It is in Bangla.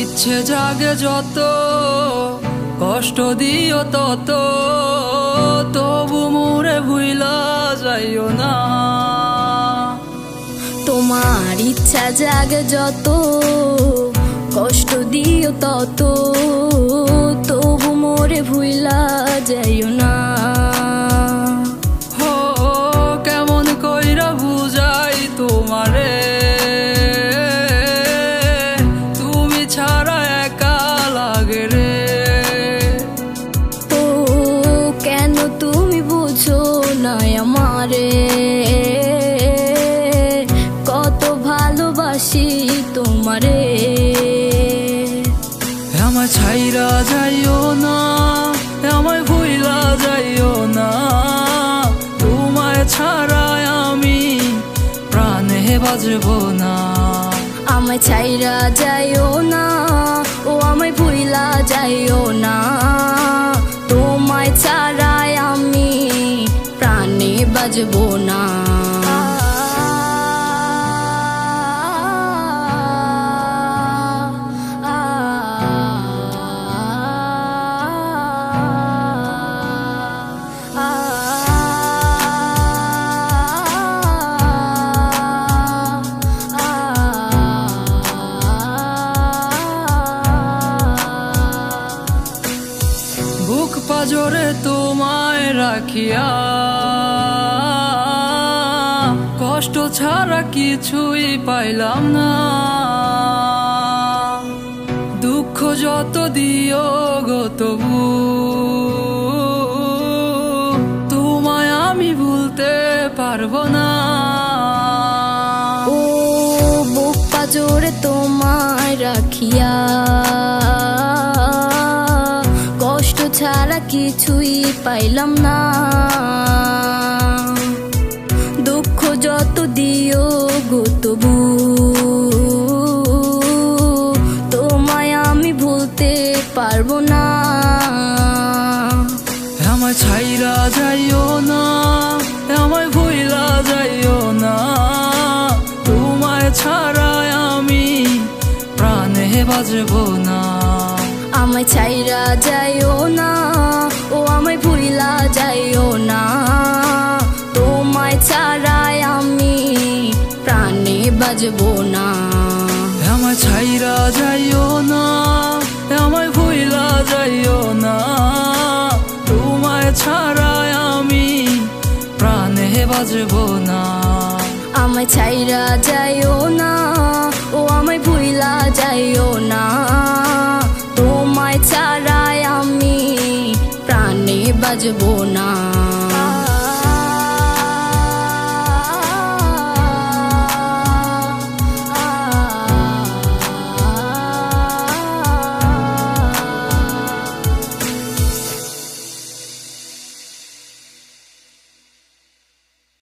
ইচ্ছে জাগে যত, কষ্ট দিও তত, তবু মোরে ভুইলা যাইও না। তোমার ইচ্ছা জাগে যত, কষ্ট দিও তত, তবু মোরে ভুইলা যাইও না। হো কেমন কইরা বুঝাই তোমারে, তুমি ছাড়া একা লাগে রে। ও কেন তুমি বুঝো না আমারে, কত ভালোবাসি তোমারে। আমায় ছাইরা যাইও না, আমায় ভুইলা যাইও না, তোমায় ছাড়াই আমি প্রাণে বাজবো না। আমায় ছাইরা যাইও না, ও আমায় ভুইলা যাইও না, তোমায় ছাড়াই আমি প্রাণে বাজবো না। বুক পাজরে তোমায় রাখিয়া, কষ্ট ছাড়া কিছুই পাইলাম না। দুঃখ যত দিও গো তবু তোমায় আমি ভুলতে পারবো না। ও বুক পাজরে তোমায় রাখিয়া, কষ্ট ছাড়া কিছুই পাইলাম না। দুঃখ যত দিও গো তবু তোমায় আমি ভুলতে পারবো না। আমায় ছাইরা যাইও না, আমায় ভুইলা যাইও না, তোমায় ছাড়াই আমি প্রাণে বাজবো না। আমায় ছাইরা যাইও না, ও আমায় ভুইলা যাইও না, তোমায় ছাড়াই আমি প্রাণে বাজবো না। আমায় ছাইরা যাইও না, আমায় ভুইলা যাইও না, তোমায় ছাড়াই আমি প্রাণে বাজবো না। আমায় ছাইরা যাইও না, ও আমায় ভুইলা যাইও না, তোমায় ছাড়াই আমি প্রাণে বাজবো না।